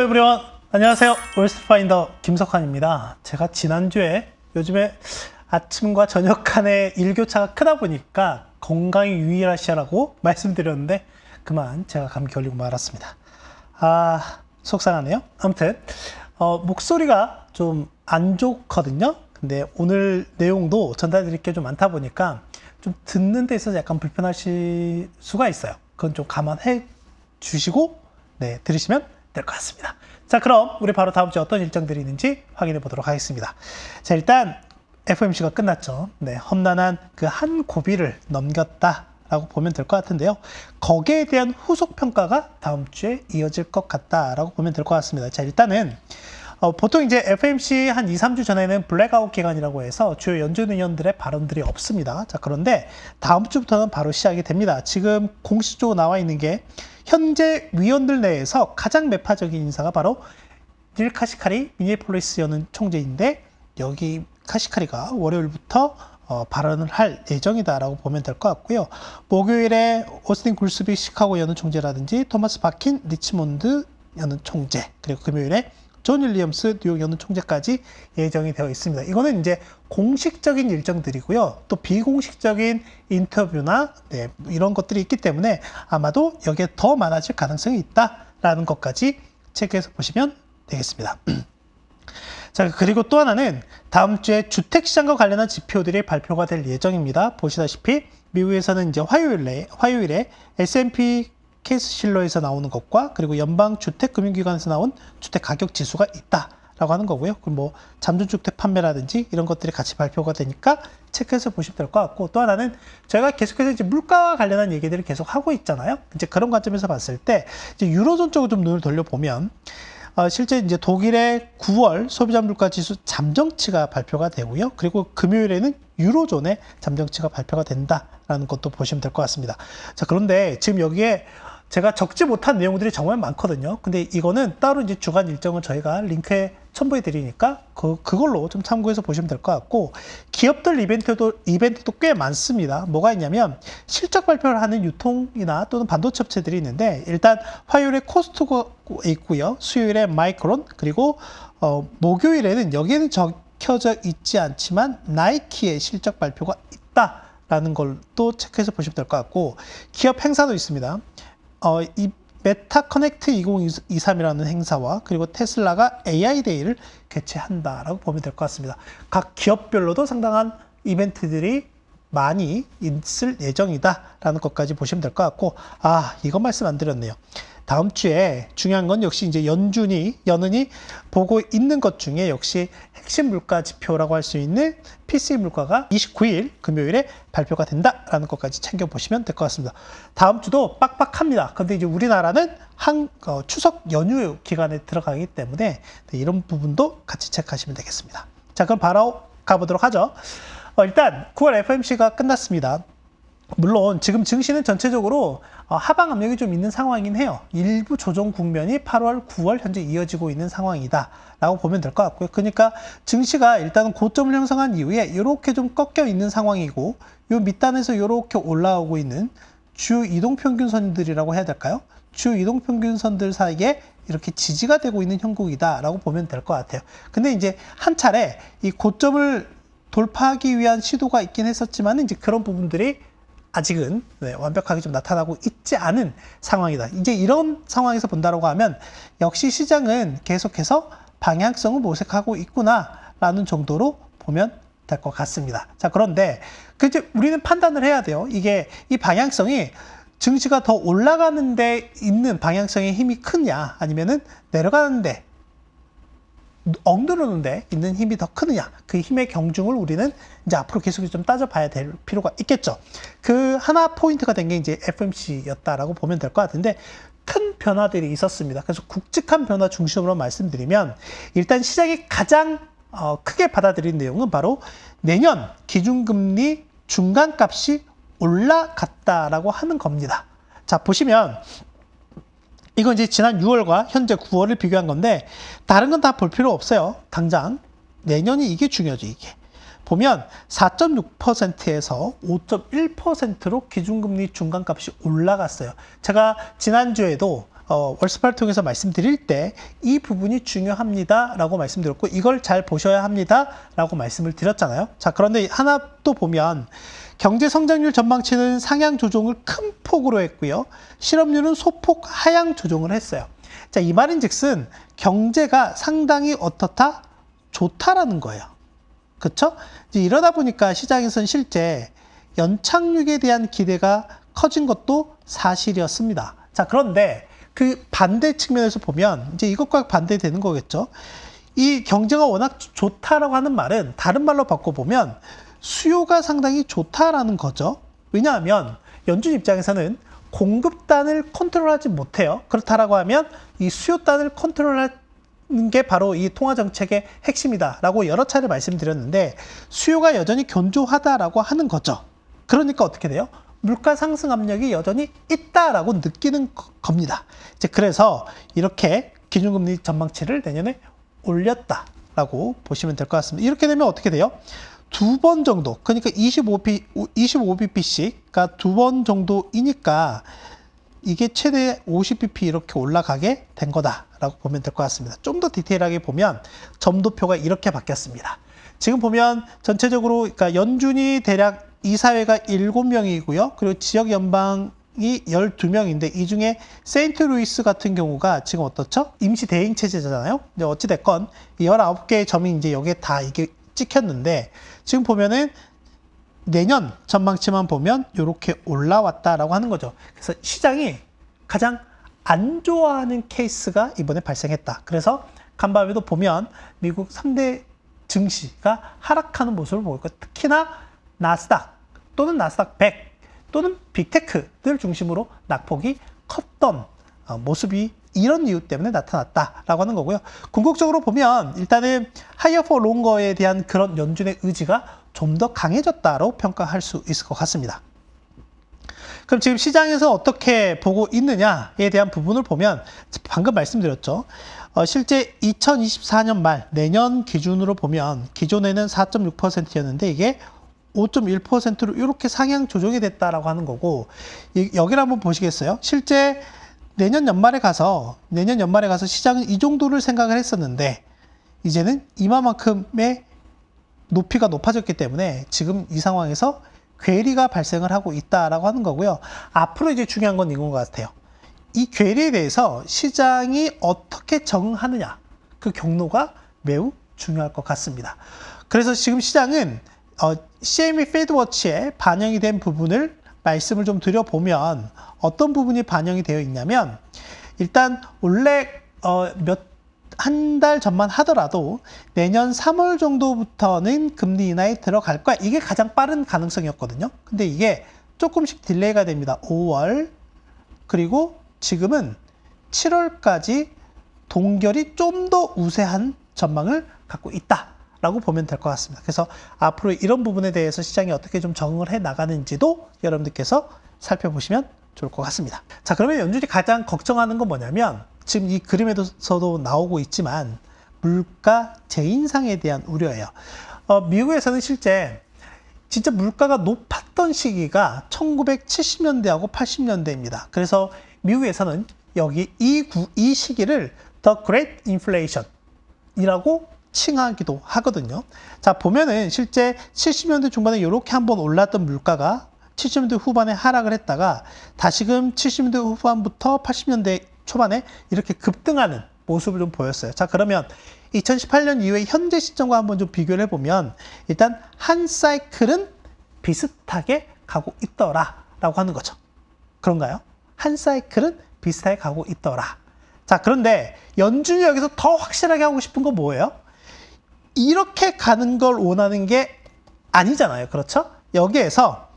에브리원, 안녕하세요. 월스트파인더 김석환입니다. 제가 지난주에 요즘에 아침과 저녁 간의 일교차가 크다 보니까 건강히 유의하시라고 말씀드렸는데 그만 제가 감기 걸리고 말았습니다. 속상하네요. 아무튼 목소리가 좀 안 좋거든요. 근데 오늘 내용도 전달드릴 게 좀 많다 보니까 좀 듣는 데 있어서 약간 불편하실 수가 있어요. 그건 좀 감안해 주시고 들으시면 될 것 같습니다. 자, 그럼 우리 바로 다음 주에 어떤 일정들이 있는지 확인해 보도록 하겠습니다. 자, 일단 FOMC가 끝났죠. 험난한 그 한 고비를 넘겼다라고 보면 될 것 같은데요. 거기에 대한 후속 평가가 다음 주에 이어질 것 같다라고 보면 될 것 같습니다. 자, 일단은 보통 이제 FOMC 한 2, 3주 전에는 블랙아웃 기간이라고 해서 주요 연준 의원들의 발언들이 없습니다. 자, 그런데 다음 주부터는 바로 시작이 됩니다. 지금 공식적으로 나와 있는 게 현재 위원들 내에서 가장 매파적인 인사가 바로 닐 카시카리 미니애폴리스 연은 총재인데, 여기 카시카리가 월요일부터 발언을 할 예정이다라고 보면 될 것 같고요. 목요일에 오스틴 굴스비 시카고 연은 총재라든지 토마스 바킨 리치몬드 연은 총재, 그리고 금요일에 존 윌리엄스 뉴욕 연은 총재까지 예정이 되어 있습니다. 이거는 이제 공식적인 일정들이고요. 또 비공식적인 인터뷰나 이런 것들이 있기 때문에 아마도 여기에 더 많아질 가능성이 있다라는 것까지 체크해서 보시면 되겠습니다. 자, 그리고 또 하나는 다음 주에 주택시장과 관련한 지표들이 발표가 될 예정입니다. 보시다시피 미국에서는 이제 화요일에 S&P 케이스실러에서 나오는 것과 그리고 연방주택금융기관에서 나온 주택가격지수가 있다라고 하는 거고요. 그럼 뭐 잠정주택 판매라든지 이런 것들이 같이 발표가 되니까 체크해서 보시면 될 것 같고, 또 하나는 저희가 계속해서 이제 물가와 관련한 얘기들을 계속 하고 있잖아요. 이제 그런 관점에서 봤을 때 이제 유로존 쪽으로 좀 눈을 돌려보면 실제 이제 독일의 9월 소비자 물가 지수 잠정치가 발표가 되고요. 그리고 금요일에는 유로존의 잠정치가 발표가 된다라는 것도 보시면 될 것 같습니다. 자, 그런데 지금 여기에 제가 적지 못한 내용들이 정말 많거든요. 근데 이거는 따로 이제 주간 일정을 저희가 링크에 첨부해 드리니까 그걸로 좀 참고해서 보시면 될 것 같고, 기업들 이벤트도 꽤 많습니다. 뭐가 있냐면 실적 발표를 하는 유통이나 또는 반도체 업체들이 있는데, 일단 화요일에 코스트코가 있고요. 수요일에 마이크론, 그리고 목요일에는 여기에는 적혀져 있지 않지만 나이키의 실적 발표가 있다라는 걸 또 체크해서 보시면 될 것 같고, 기업 행사도 있습니다. 이 메타 커넥트 2023이라는 행사와 그리고 테슬라가 AI 데이를 개최한다라고 보면 될 것 같습니다. 각 기업별로도 상당한 이벤트들이 많이 있을 예정이다라는 것까지 보시면 될 것 같고, 이건 말씀 안 드렸네요. 다음 주에 중요한 건 역시 이제 연은이 보고 있는 것 중에 역시 핵심 물가 지표라고 할 수 있는 PCE 물가가 29일 금요일에 발표가 된다라는 것까지 챙겨보시면 될 것 같습니다. 다음 주도 빡빡합니다. 근데 이제 우리나라는 추석 연휴 기간에 들어가기 때문에 이런 부분도 같이 체크하시면 되겠습니다. 자, 그럼 바로 가보도록 하죠. 일단 9월 FOMC가 끝났습니다. 물론 지금 증시는 전체적으로 하방 압력이 좀 있는 상황이긴 해요. 일부 조정 국면이 8월, 9월 현재 이어지고 있는 상황이다 라고 보면 될 것 같고요. 그러니까 증시가 일단은 고점을 형성한 이후에 이렇게 좀 꺾여 있는 상황이고, 요 밑단에서 이렇게 올라오고 있는 주 이동평균선들이라고 해야 될까요? 주 이동평균선들 사이에 이렇게 지지가 되고 있는 형국이다 라고 보면 될 것 같아요. 근데 이제 한 차례 이 고점을 돌파하기 위한 시도가 있긴 했었지만 이제 그런 부분들이 아직은 완벽하게 좀 나타나고 있지 않은 상황이다. 이제 이런 상황에서 본다라고 하면 역시 시장은 계속해서 방향성을 모색하고 있구나라는 정도로 보면 될 것 같습니다. 자, 그런데 이제 우리는 판단을 해야 돼요. 이 방향성이 증시가 더 올라가는 데 있는 방향성의 힘이 크냐, 아니면은 내려가는데 억누르는 데 있는 힘이 더 크느냐, 그 힘의 경중을 우리는 이제 앞으로 계속 좀 따져봐야 될 필요가 있겠죠. 그 하나 포인트가 된 게 이제 FOMC였다라고 보면 될 것 같은데, 큰 변화들이 있었습니다. 그래서 굵직한 변화 중심으로 말씀드리면, 일단 시장이 가장 크게 받아들인 내용은 바로 내년 기준금리 중간값이 올라갔다라고 하는 겁니다. 자, 보시면 이건 이제 지난 6월과 현재 9월을 비교한 건데, 다른 건 다 볼 필요 없어요. 당장 내년이 이게 중요하죠. 이게 보면 4.6%에서 5.1%로 기준금리 중간값이 올라갔어요. 제가 지난주에도 월스파를 통해서 말씀드릴 때 이 부분이 중요합니다 라고 말씀드렸고, 이걸 잘 보셔야 합니다 라고 말씀을 드렸잖아요. 자, 그런데 하나 또 보면 경제 성장률 전망치는 상향 조정을 큰 폭으로 했고요, 실업률은 소폭 하향 조정을 했어요. 자, 이 말인즉슨 경제가 상당히 어떻다? 좋다라는 거예요. 그렇죠? 이제 이러다 보니까 시장에서는 실제 연착륙에 대한 기대가 커진 것도 사실이었습니다. 자, 그런데 그 반대 측면에서 보면 이제 이것과 반대되는 거겠죠. 이 경제가 워낙 좋다라고 하는 말은 다른 말로 바꿔보면 수요가 상당히 좋다라는 거죠. 왜냐하면 연준 입장에서는 공급단을 컨트롤하지 못해요. 그렇다라고 하면 이 수요단을 컨트롤하는 게 바로 이 통화정책의 핵심이다라고 여러 차례 말씀드렸는데, 수요가 여전히 견조하다라고 하는 거죠. 그러니까 어떻게 돼요? 물가 상승 압력이 여전히 있다라고 느끼는 겁니다. 이제 그래서 이렇게 기준금리 전망치를 내년에 올렸다라고 보시면 될 것 같습니다. 이렇게 되면 어떻게 돼요? 두 번 정도, 그러니까 25bpc가 두 번 정도이니까 이게 최대 50bp 이렇게 올라가게 된 거다라고 보면 될 것 같습니다. 좀 더 디테일하게 보면 점도표가 이렇게 바뀌었습니다. 지금 보면 전체적으로 그러니까 연준이 대략 이사회가 7명이고요. 그리고 지역 연방이 12명인데 이 중에 세인트루이스 같은 경우가 지금 어떻죠? 임시 대행 체제잖아요. 근데 어찌됐건 19개의 점이 이제 여기에 다 이게 찍혔는데, 지금 보면은 내년 전망치만 보면 이렇게 올라왔다라고 하는 거죠. 그래서 시장이 가장 안 좋아하는 케이스가 이번에 발생했다. 그래서 간밤에도 보면 미국 3대 증시가 하락하는 모습을 보일 거예요. 특히나 나스닥 또는 나스닥 100 또는 빅테크들 중심으로 낙폭이 컸던 모습이 이런 이유 때문에 나타났다라고 하는 거고요. 궁극적으로 보면 일단은 하이어 포 롱거에 대한 그런 연준의 의지가 좀 더 강해졌다고 평가할 수 있을 것 같습니다. 그럼 지금 시장에서 어떻게 보고 있느냐에 대한 부분을 보면 방금 말씀드렸죠. 실제 2024년 말 내년 기준으로 보면 기존에는 4.6%였는데 이게 5.1%로 이렇게 상향 조정이 됐다라고 하는 거고, 여기를 한번 보시겠어요? 실제 내년 연말에 가서 시장은 이 정도를 생각을 했었는데 이제는 이만큼의 높이가 높아졌기 때문에 지금 이 상황에서 괴리가 발생을 하고 있다라고 하는 거고요. 앞으로 이제 중요한 건 이건 것 같아요. 이 괴리에 대해서 시장이 어떻게 적응하느냐, 그 경로가 매우 중요할 것 같습니다. 그래서 지금 시장은 CME 페드워치에 반영이 된 부분을 말씀을 좀 드려보면 어떤 부분이 반영이 되어 있냐면, 일단 원래 한 달 전만 하더라도 내년 3월 정도부터는 금리 인하에 들어갈 거야. 이게 가장 빠른 가능성이었거든요. 근데 이게 조금씩 딜레이가 됩니다. 5월, 그리고 지금은 7월까지 동결이 좀 더 우세한 전망을 갖고 있다라고 보면 될 것 같습니다. 그래서 앞으로 이런 부분에 대해서 시장이 어떻게 좀 적응을 해 나가는지도 여러분들께서 살펴보시면 좋을 것 같습니다. 자, 그러면 연준이 가장 걱정하는 건 뭐냐면, 지금 이 그림에서도 나오고 있지만 물가 재인상에 대한 우려예요. 미국에서는 실제 진짜 물가가 높았던 시기가 1970년대하고 80년대입니다. 그래서 미국에서는 여기 이 시기를 The Great Inflation이라고 칭하기도 하거든요. 자, 보면은 실제 70년대 중반에 이렇게 한번 올랐던 물가가 70년대 후반에 하락을 했다가 다시금 70년대 후반부터 80년대 초반에 이렇게 급등하는 모습을 좀 보였어요. 자, 그러면 2018년 이후에 현재 시점과 한번 좀 비교를 해보면 일단 한 사이클은 비슷하게 가고 있더라라고 하는 거죠. 그런가요? 한 사이클은 비슷하게 가고 있더라. 자, 그런데 연준이 여기서 더 확실하게 하고 싶은 건 뭐예요? 이렇게 가는 걸 원하는 게 아니잖아요. 그렇죠? 여기에서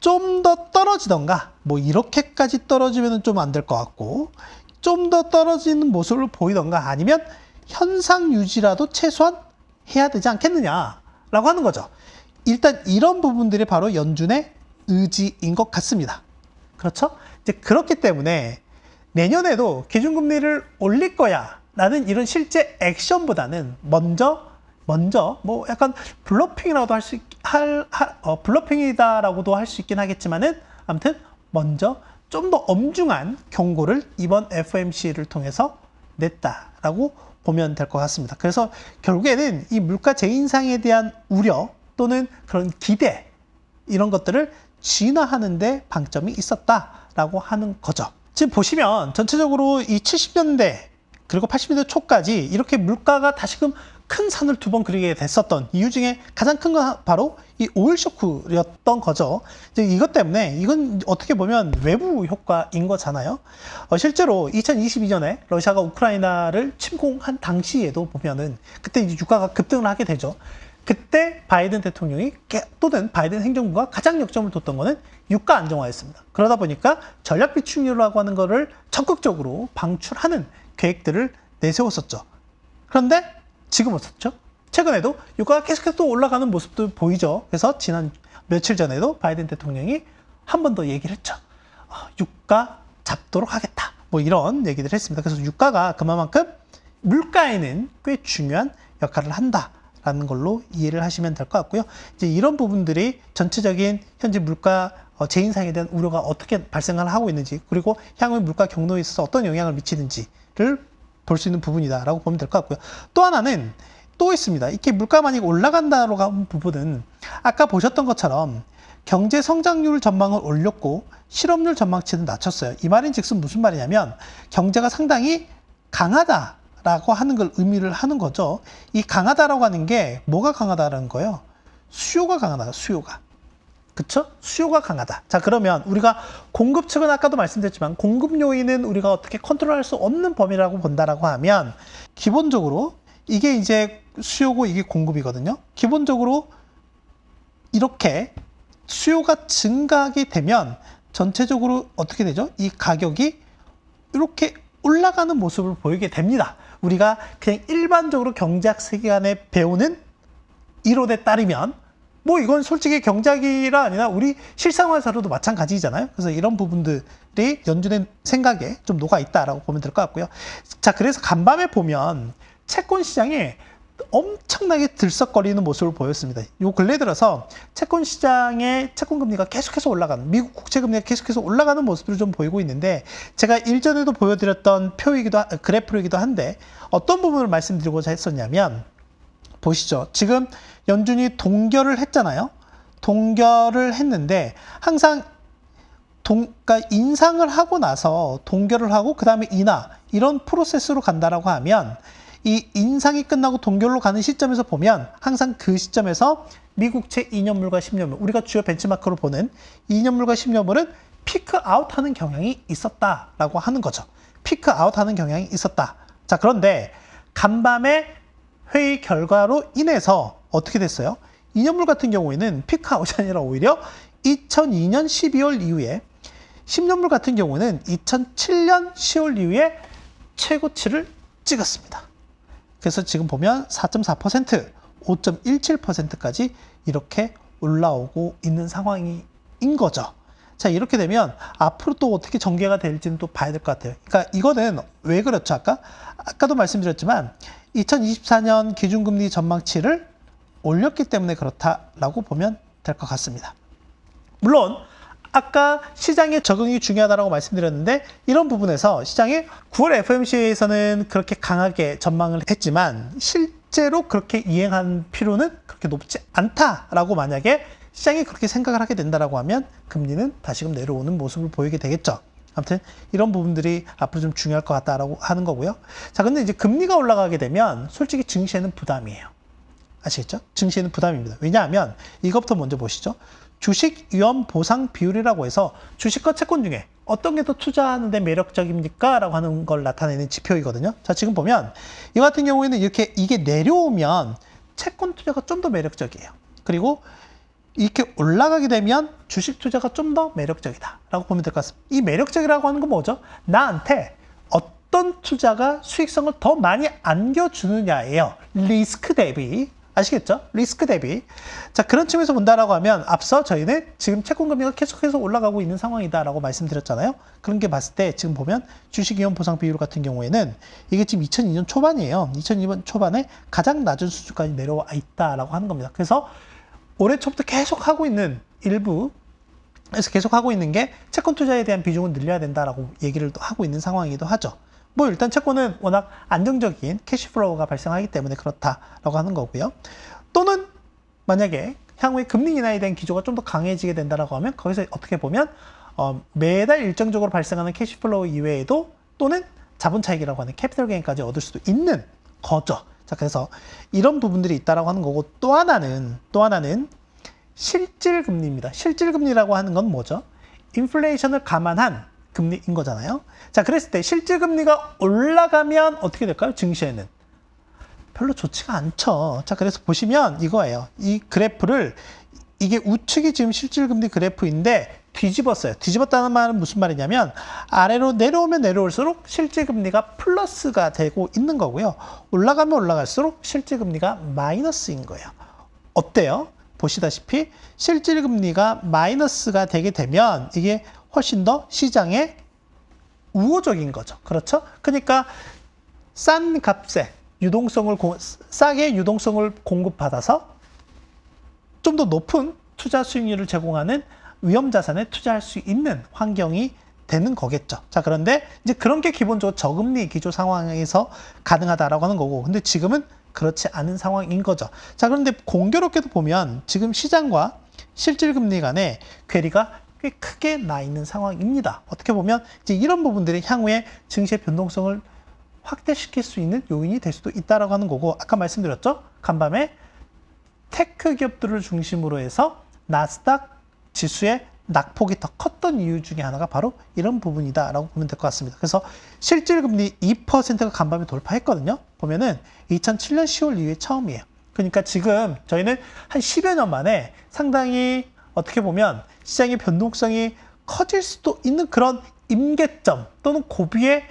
좀 더 떨어지던가, 뭐 이렇게까지 떨어지면 좀 안 될 것 같고, 좀 더 떨어지는 모습을 보이던가, 아니면 현상 유지라도 최소한 해야 되지 않겠느냐라고 하는 거죠. 일단 이런 부분들이 바로 연준의 의지인 것 같습니다. 그렇죠? 이제 그렇기 때문에 내년에도 기준금리를 올릴 거야 라는 이런 실제 액션보다는 먼저 뭐 약간 블러핑이라도 블러핑이다라고도 할 수 있긴 하겠지만은 아무튼 먼저 좀 더 엄중한 경고를 이번 FOMC를 통해서 냈다라고 보면 될 것 같습니다. 그래서 결국에는 이 물가 재인상에 대한 우려 또는 그런 기대 이런 것들을 진화하는 데 방점이 있었다라고 하는 거죠. 지금 보시면 전체적으로 이 70년대 그리고 80년대 초까지 이렇게 물가가 다시금 큰 산을 두 번 그리게 됐었던 이유 중에 가장 큰 건 바로 이 오일 쇼크였던 거죠. 이제 이것 때문에 이건 어떻게 보면 외부 효과인 거잖아요. 실제로 2022년에 러시아가 우크라이나를 침공한 당시에도 보면은 그때 이제 유가가 급등을 하게 되죠. 그때 바이든 대통령이 또는 바이든 행정부가 가장 역점을 뒀던 거는 유가 안정화였습니다. 그러다 보니까 전략 비축률이라고 하는 거를 적극적으로 방출하는 계획들을 내세웠었죠. 그런데 지금 어떻죠? 최근에도 유가가 계속해서 또 올라가는 모습도 보이죠. 그래서 지난 며칠 전에도 바이든 대통령이 한 번 더 얘기를 했죠. 유가 잡도록 하겠다. 뭐 이런 얘기를 했습니다. 그래서 유가가 그만큼 물가에는 꽤 중요한 역할을 한다라는 걸로 이해를 하시면 될 것 같고요. 이제 이런 부분들이 전체적인 현재 물가 재인상에 대한 우려가 어떻게 발생을 하고 있는지 그리고 향후 물가 경로에 있어서 어떤 영향을 미치는지를 볼 수 있는 부분이다라고 보면 될 것 같고요. 또 하나는 또 있습니다. 이렇게 물가 만약 올라간다라고 하는 부분은 아까 보셨던 것처럼 경제 성장률 전망을 올렸고 실업률 전망치는 낮췄어요. 이 말인 즉슨 무슨 말이냐면 경제가 상당히 강하다라고 하는 걸 의미를 하는 거죠. 이 강하다라고 하는 게 뭐가 강하다라는 거예요? 수요가 강하다, 수요가. 그쵸? 수요가 강하다. 자, 그러면 우리가 공급 측은 아까도 말씀드렸지만 공급 요인은 우리가 어떻게 컨트롤할 수 없는 범위라고 본다라고 하면 기본적으로 이게 이제 수요고 이게 공급이거든요. 기본적으로 이렇게 수요가 증가하게 되면 전체적으로 어떻게 되죠? 이 가격이 이렇게 올라가는 모습을 보이게 됩니다. 우리가 그냥 일반적으로 경제학 시간에 배우는 이론에 따르면 뭐 이건 솔직히 경제학이라 아니라 우리 실생활에서도 마찬가지잖아요. 그래서 이런 부분들이 연준의 생각에 좀 녹아있다라고 보면 될 것 같고요. 자, 그래서 간밤에 보면 채권 시장에 엄청나게 들썩거리는 모습을 보였습니다. 요 근래 들어서 채권 시장의 채권 금리가 계속해서 올라가는, 미국 국채 금리가 계속해서 올라가는 모습을 좀 보이고 있는데 제가 일전에도 보여드렸던 그래프이기도 한데 어떤 부분을 말씀드리고자 했었냐면 보시죠. 지금 연준이 동결을 했잖아요. 동결을 했는데 항상 그러니까 인상을 하고 나서 동결을 하고 그 다음에 인하 이런 프로세스로 간다라고 하면 이 인상이 끝나고 동결로 가는 시점에서 보면 항상 그 시점에서 미국채 2년물과 10년물 우리가 주요 벤치마크로 보는 2년물과 10년물은 피크 아웃하는 경향이 있었다라고 하는 거죠. 피크 아웃하는 경향이 있었다. 자, 그런데 간밤에 회의 결과로 인해서 어떻게 됐어요? 2년물 같은 경우에는 피크 아웃이 아니라 오히려 2002년 12월 이후에 10년물 같은 경우는 2007년 10월 이후에 최고치를 찍었습니다. 그래서 지금 보면 4.4%, 5.17%까지 이렇게 올라오고 있는 상황인 거죠. 자, 이렇게 되면 앞으로 또 어떻게 전개가 될지는 또 봐야 될 것 같아요. 그러니까 이거는 왜 그렇죠? 아까도 말씀드렸지만 2024년 기준금리 전망치를 올렸기 때문에 그렇다라고 보면 될 것 같습니다. 물론 아까 시장의 적응이 중요하다고 말씀드렸는데 이런 부분에서 시장이 9월 FOMC에서는 그렇게 강하게 전망을 했지만 실제로 그렇게 이행한 필요는 그렇게 높지 않다라고 만약에 시장이 그렇게 생각을 하게 된다라고 하면 금리는 다시금 내려오는 모습을 보이게 되겠죠. 아무튼 이런 부분들이 앞으로 좀 중요할 것 같다라고 하는 거고요. 자, 근데 이제 금리가 올라가게 되면 솔직히 증시에는 부담이에요. 아시겠죠? 증시에는 부담입니다. 왜냐하면 이것부터 먼저 보시죠. 주식 위험 보상 비율이라고 해서 주식과 채권 중에 어떤 게 더 투자하는데 매력적입니까? 라고 하는 걸 나타내는 지표이거든요. 자, 지금 보면 이 같은 경우에는 이렇게 이게 내려오면 채권 투자가 좀 더 매력적이에요. 그리고 이렇게 올라가게 되면 주식 투자가 좀 더 매력적이다 라고 보면 될 것 같습니다. 이 매력적이라고 하는 건 뭐죠? 나한테 어떤 투자가 수익성을 더 많이 안겨주느냐예요. 리스크 대비. 아시겠죠? 리스크 대비. 자, 그런 측면에서 본다라고 하면 앞서 저희는 지금 채권금리가 계속해서 올라가고 있는 상황이다라고 말씀드렸잖아요. 그런 게 봤을 때 지금 보면 주식위험 보상 비율 같은 경우에는 이게 지금 2002년 초반이에요. 2002년 초반에 가장 낮은 수준까지 내려와 있다라고 하는 겁니다. 그래서 올해 초부터 계속 하고 있는 일부 그래서 계속 하고 있는 게 채권 투자에 대한 비중을 늘려야 된다라고 얘기를 또 하고 있는 상황이기도 하죠. 뭐 일단 채권은 워낙 안정적인 캐시플로우가 발생하기 때문에 그렇다라고 하는 거고요. 또는 만약에 향후에 금리 인하에 대한 기조가 좀 더 강해지게 된다라고 하면 거기서 어떻게 보면 매달 일정적으로 발생하는 캐시플로우 이외에도 또는 자본 차익이라고 하는 캐피털 게인까지 얻을 수도 있는 거죠. 자, 그래서 이런 부분들이 있다라고 하는 거고 또 하나는 실질 금리입니다. 실질 금리라고 하는 건 뭐죠? 인플레이션을 감안한 금리인 거잖아요. 자, 그랬을 때 실질 금리가 올라가면 어떻게 될까요? 증시에는 별로 좋지가 않죠. 자, 그래서 보시면 이거예요. 이 그래프를 이게 우측이 지금 실질 금리 그래프인데 뒤집었어요. 뒤집었다는 말은 무슨 말이냐면 아래로 내려오면 내려올수록 실질 금리가 플러스가 되고 있는 거고요. 올라가면 올라갈수록 실질 금리가 마이너스인 거예요. 어때요? 보시다시피 실질 금리가 마이너스가 되게 되면 이게 훨씬 더 시장에 우호적인 거죠. 그렇죠? 그러니까 싼 값에 싸게 유동성을 공급받아서 좀 더 높은 투자 수익률을 제공하는 위험 자산에 투자할 수 있는 환경이 되는 거겠죠. 자, 그런데 이제 그런 게 기본적으로 저금리 기조 상황에서 가능하다라고 하는 거고, 근데 지금은 그렇지 않은 상황인 거죠. 자, 그런데 공교롭게도 보면 지금 시장과 실질 금리 간의 괴리가 꽤 크게 나 있는 상황입니다. 어떻게 보면 이제 이런 부분들이 향후에 증시의 변동성을 확대시킬 수 있는 요인이 될 수도 있다라고 하는 거고, 아까 말씀드렸죠? 간밤에 테크 기업들을 중심으로 해서 나스닥 지수의 낙폭이 더 컸던 이유 중에 하나가 바로 이런 부분이다라고 보면 될 것 같습니다. 그래서 실질금리 2%가 간밤에 돌파했거든요. 보면은 2007년 10월 이후에 처음이에요. 그러니까 지금 저희는 한 10여 년 만에 상당히 어떻게 보면 시장의 변동성이 커질 수도 있는 그런 임계점 또는 고비에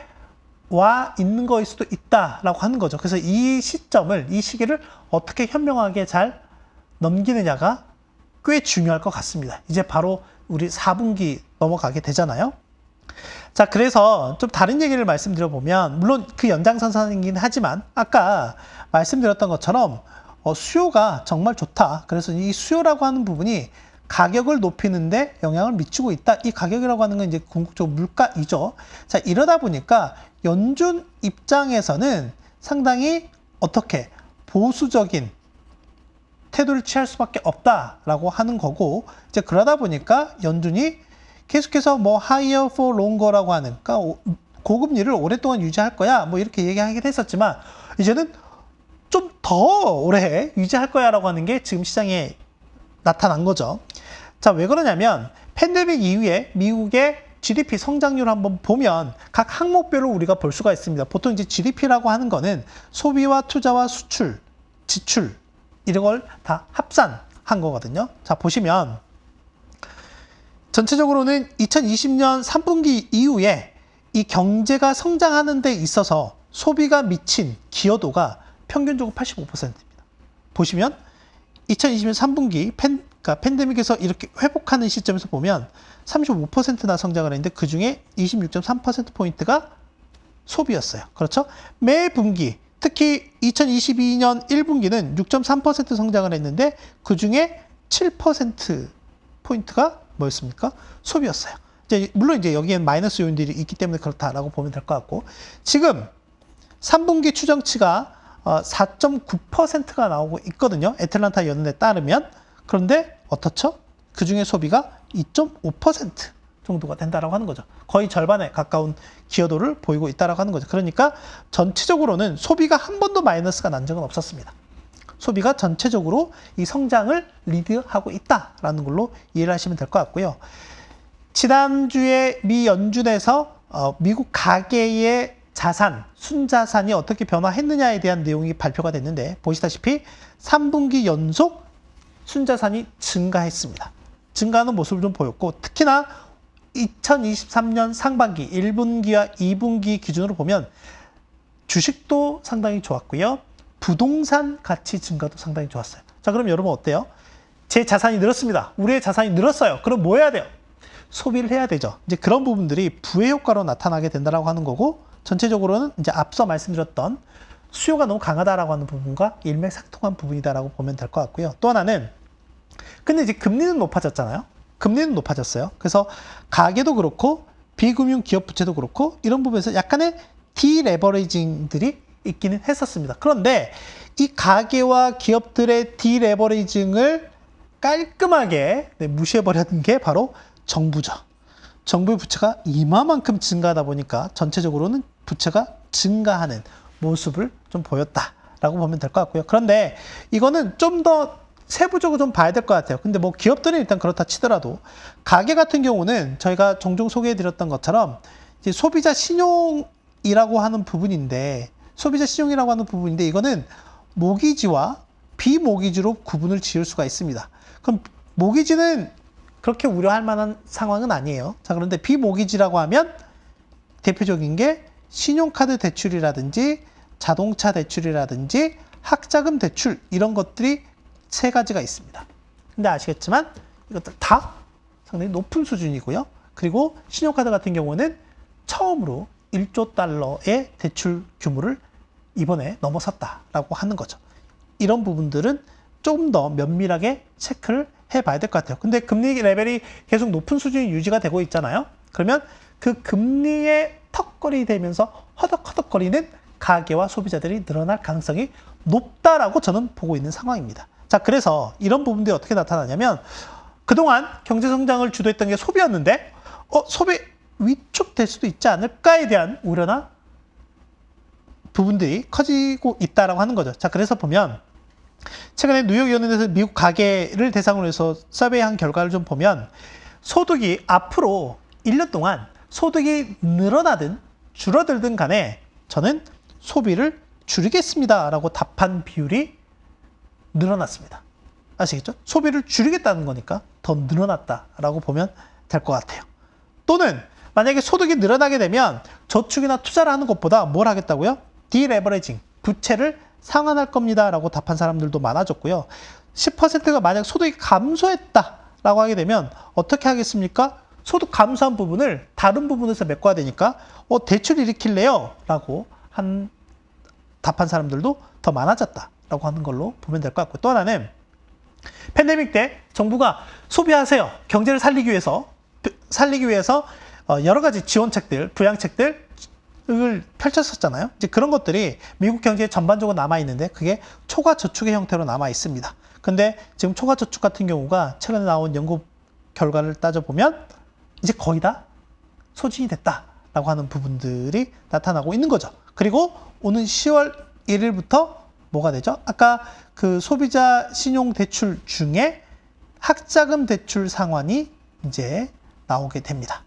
와 있는 거일 수도 있다라고 하는 거죠. 그래서 이 시기를 어떻게 현명하게 잘 넘기느냐가 꽤 중요할 것 같습니다. 이제 바로 우리 4분기 넘어가게 되잖아요. 자, 그래서 좀 다른 얘기를 말씀드려보면, 물론 그 연장선상이긴 하지만 아까 말씀드렸던 것처럼 수요가 정말 좋다. 그래서 이 수요라고 하는 부분이 가격을 높이는데 영향을 미치고 있다. 이 가격이라고 하는 건 이제 궁극적으로 물가이죠. 자, 이러다 보니까 연준 입장에서는 상당히 어떻게 보수적인 태도를 취할 수밖에 없다라고 하는 거고, 이제 그러다 보니까 연준이 계속해서 뭐 higher for longer라고 하는, 그러니까 고금리를 오랫동안 유지할 거야, 뭐 이렇게 얘기하긴 했었지만 이제는 좀 더 오래 유지할 거야라고 하는 게 지금 시장에 나타난 거죠. 자, 왜 그러냐면 팬데믹 이후에 미국의 GDP 성장률 한번 보면 각 항목별로 우리가 볼 수가 있습니다. 보통 이제 GDP라고 하는 거는 소비와 투자와 수출, 지출 이런 걸 다 합산한 거거든요. 자, 보시면 전체적으로는 2020년 3분기 이후에 이 경제가 성장하는 데 있어서 소비가 미친 기여도가 평균적으로 85%입니다. 보시면 2020년 3분기 그러니까 팬데믹에서 이렇게 회복하는 시점에서 보면 35%나 성장을 했는데 그중에 26.3%포인트가 소비였어요. 그렇죠? 매 분기, 특히 2022년 1분기는 6.3% 성장을 했는데 그중에 7%포인트가 뭐였습니까? 소비였어요. 물론 이제 여기엔 마이너스 요인들이 있기 때문에 그렇다라고 보면 될 것 같고, 지금 3분기 추정치가 4.9%가 나오고 있거든요. 애틀란타 연은에 따르면. 그런데 어떻죠? 그중에 소비가 2.5% 정도가 된다라고 하는 거죠. 거의 절반에 가까운 기여도를 보이고 있다라고 하는 거죠. 그러니까 전체적으로는 소비가 한 번도 마이너스가 난 적은 없었습니다. 소비가 전체적으로 이 성장을 리드하고 있다라는 걸로 이해를 하시면 될 것 같고요. 지난주에 미 연준에서 미국 가계의 자산, 순자산이 어떻게 변화했느냐에 대한 내용이 발표가 됐는데, 보시다시피 3분기 연속 순자산이 증가했습니다. 증가하는 모습을 좀 보였고, 특히나 2023년 상반기 1분기와 2분기 기준으로 보면 주식도 상당히 좋았고요. 부동산 가치 증가도 상당히 좋았어요. 자, 그럼 여러분 어때요? 제 자산이 늘었습니다. 우리의 자산이 늘었어요. 그럼 뭐 해야 돼요? 소비를 해야 되죠. 이제 그런 부분들이 부의 효과로 나타나게 된다라고 하는 거고, 전체적으로는 이제 앞서 말씀드렸던 수요가 너무 강하다라고 하는 부분과 일맥상통한 부분이다라고 보면 될 것 같고요. 또 하나는, 근데 이제 금리는 높아졌잖아요. 금리는 높아졌어요. 그래서 가계도 그렇고 비금융 기업 부채도 그렇고 이런 부분에서 약간의 디레버리징들이 있기는 했었습니다. 그런데 이 가계와 기업들의 디레버리징을 깔끔하게 무시해버렸던 게 바로 정부죠. 정부의 부채가 이만큼 증가하다 보니까 전체적으로는 부채가 증가하는 모습을 좀 보였다라고 보면 될 것 같고요. 그런데 이거는 좀 더 세부적으로 좀 봐야 될 것 같아요. 근데 뭐 기업들은 일단 그렇다 치더라도 가계 같은 경우는 저희가 종종 소개해드렸던 것처럼 이제 소비자 신용이라고 하는 부분인데 이거는 모기지와 비모기지로 구분을 지을 수가 있습니다. 그럼 모기지는 그렇게 우려할 만한 상황은 아니에요. 자, 그런데 비모기지라고 하면 대표적인 게 신용카드 대출이라든지 자동차 대출이라든지 학자금 대출 이런 것들이 세 가지가 있습니다. 근데 아시겠지만 이것들 다 상당히 높은 수준이고요. 그리고 신용카드 같은 경우는 처음으로 1조 달러의 대출 규모를 이번에 넘어섰다라고 하는 거죠. 이런 부분들은 좀 더 면밀하게 체크를 해봐야 될 것 같아요. 근데 금리 레벨이 계속 높은 수준이 유지가 되고 있잖아요. 그러면 그 금리에 턱걸이 되면서 허덕허덕거리는 가계와 소비자들이 늘어날 가능성이 높다라고 저는 보고 있는 상황입니다. 자, 그래서 이런 부분들이 어떻게 나타나냐면 그동안 경제성장을 주도했던 게 소비였는데 소비 위축될 수도 있지 않을까에 대한 우려나 부분들이 커지고 있다라고 하는 거죠. 자, 그래서 보면 최근에 뉴욕연은에서 미국 가계를 대상으로 해서 서베이한 결과를 좀 보면 소득이 앞으로 1년 동안 소득이 늘어나든 줄어들든 간에 저는 소비를 줄이겠습니다라고 답한 비율이 늘어났습니다. 아시겠죠? 소비를 줄이겠다는 거니까 더 늘어났다라고 보면 될 것 같아요. 또는 만약에 소득이 늘어나게 되면 저축이나 투자를 하는 것보다 뭘 하겠다고요? 디레버리징, 부채를 상환할 겁니다라고 답한 사람들도 많아졌고요. 10%가 만약 소득이 감소했다라고 하게 되면 어떻게 하겠습니까? 소득 감소한 부분을 다른 부분에서 메꿔야 되니까 대출 일으킬래요? 라고 답한 사람들도 더 많아졌다라고 하는 걸로 보면 될 것 같고, 또 하나는 팬데믹 때 정부가 소비하세요. 경제를 살리기 위해서 여러 가지 지원책들, 부양책들을 펼쳤었잖아요. 이제 그런 것들이 미국 경제에 전반적으로 남아있는데 그게 초과 저축의 형태로 남아있습니다. 근데 지금 초과 저축 같은 경우가 최근에 나온 연구 결과를 따져보면 이제 거의 다 소진이 됐다라고 하는 부분들이 나타나고 있는 거죠. 그리고 오는 10월 1일부터 뭐가 되죠? 아까 그 소비자 신용 대출 중에 학자금 대출 상환이 이제 나오게 됩니다.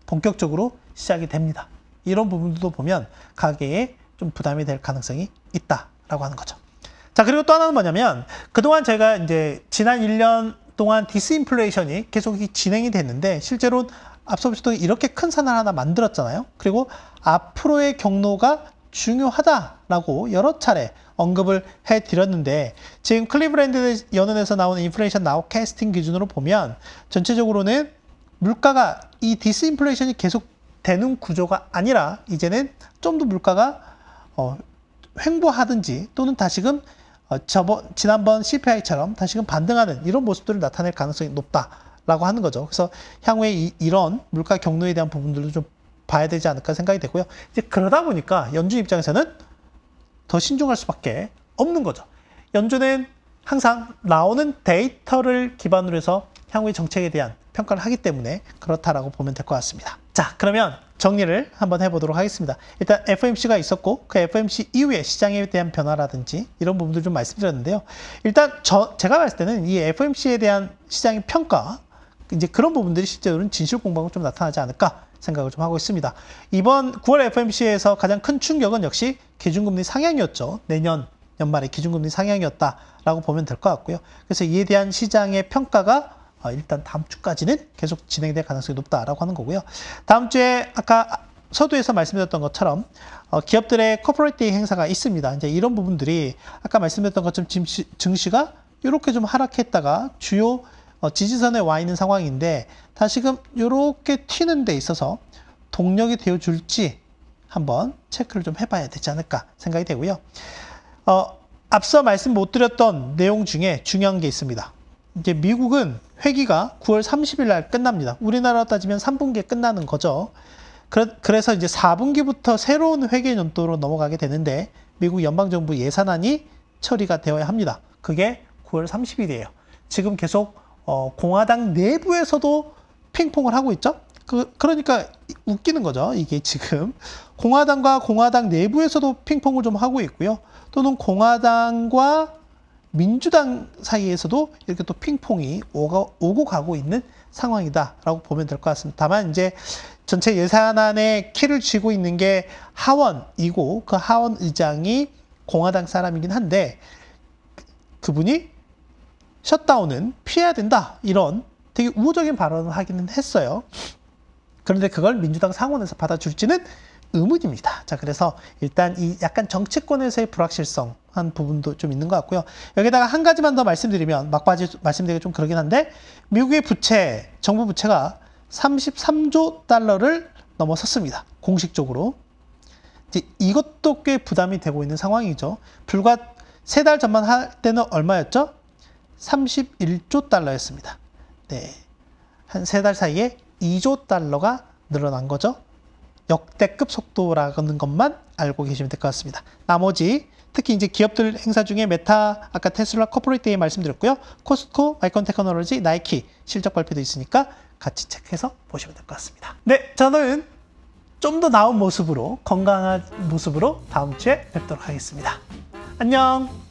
본격적으로 시작이 됩니다. 이런 부분들도 보면 가계에 좀 부담이 될 가능성이 있다라고 하는 거죠. 자, 그리고 또 하나는 뭐냐면 그동안 제가 이제 지난 1년 동안 디스인플레이션이 계속 진행이 됐는데 실제로 앞서부터 이렇게 큰 산을 하나 만들었잖아요. 그리고 앞으로의 경로가 중요하다라고 여러 차례 언급을 해드렸는데 지금 클리브랜드 연은에서 나오는 인플레이션 나우캐스팅 기준으로 보면 전체적으로는 물가가 이 디스인플레이션이 계속 되는 구조가 아니라 이제는 좀 더 물가가 횡보하든지 또는 다시금 지난번 CPI처럼 다시금 반등하는 이런 모습들을 나타낼 가능성이 높다라고 하는 거죠. 그래서 향후에 이런 물가 경로에 대한 부분들도 좀 봐야 되지 않을까 생각이 되고요. 이제 그러다 보니까 연준 입장에서는 더 신중할 수밖에 없는 거죠. 연준은 항상 나오는 데이터를 기반으로 해서 향후의 정책에 대한 평가를 하기 때문에 그렇다라고 보면 될 것 같습니다. 자, 그러면 정리를 한번 해보도록 하겠습니다. 일단 FOMC가 있었고 그 FOMC 이후에 시장에 대한 변화라든지 이런 부분들 좀 말씀드렸는데요. 일단 제가 봤을 때는 이 FOMC에 대한 시장의 평가 이제 그런 부분들이 실제로는 진실 공방으로 좀 나타나지 않을까 생각을 좀 하고 있습니다. 이번 9월 FOMC에서 가장 큰 충격은 역시 기준금리 상향이었죠. 내년 연말에 기준금리 상향이었다라고 보면 될 것 같고요. 그래서 이에 대한 시장의 평가가 일단 다음 주까지는 계속 진행될 가능성이 높다라고 하는 거고요. 다음 주에 아까 서두에서 말씀드렸던 것처럼 기업들의 코퍼레이트 데이 행사가 있습니다. 이제 이런 부분들이 아까 말씀드렸던 것처럼 증시가 이렇게 좀 하락했다가 주요 지지선에 와 있는 상황인데 다시금 이렇게 튀는 데 있어서 동력이 되어줄지 한번 체크를 좀 해봐야 되지 않을까 생각이 되고요. 앞서 말씀 못 드렸던 내용 중에 중요한 게 있습니다. 이제 미국은 회기가 9월 30일 날 끝납니다. 우리나라로 따지면 3분기에 끝나는 거죠. 그래서 이제 4분기부터 새로운 회계 연도로 넘어가게 되는데 미국 연방정부 예산안이 처리가 되어야 합니다. 그게 9월 30일이에요. 지금 계속 공화당 내부에서도 핑퐁을 하고 있죠. 그러니까 웃기는 거죠. 이게 지금 공화당과 공화당 내부에서도 핑퐁을 좀 하고 있고요. 또는 공화당과 민주당 사이에서도 이렇게 또 핑퐁이 오고 가고 있는 상황이다라고 보면 될 것 같습니다. 다만 이제 전체 예산안에 키를 쥐고 있는 게 하원이고 그 하원 의장이 공화당 사람이긴 한데 그분이 셧다운은 피해야 된다 이런 되게 우호적인 발언을 하기는 했어요. 그런데 그걸 민주당 상원에서 받아줄지는 의문입니다. 자, 그래서 일단 이 약간 정치권에서의 불확실성한 부분도 좀 있는 것 같고요. 여기다가 한 가지만 더 말씀드리면 막바지 말씀드리기 좀 그러긴 한데 미국의 부채, 정부 부채가 33조 달러를 넘어섰습니다. 공식적으로. 이제 이것도 꽤 부담이 되고 있는 상황이죠. 불과 3달 전만 할 때는 얼마였죠? 31조 달러였습니다. 네. 한 3달 사이에 2조 달러가 늘어난 거죠. 역대급 속도라는 것만 알고 계시면 될 것 같습니다. 나머지 특히 이제 기업들 행사 중에 메타, 아까 테슬라 코퍼레이트 데이 말씀드렸고요. 코스트코, 마이크론 테크놀로지, 나이키 실적 발표도 있으니까 같이 체크해서 보시면 될 것 같습니다. 네, 저는 좀 더 나은 모습으로 건강한 모습으로 다음 주에 뵙도록 하겠습니다. 안녕.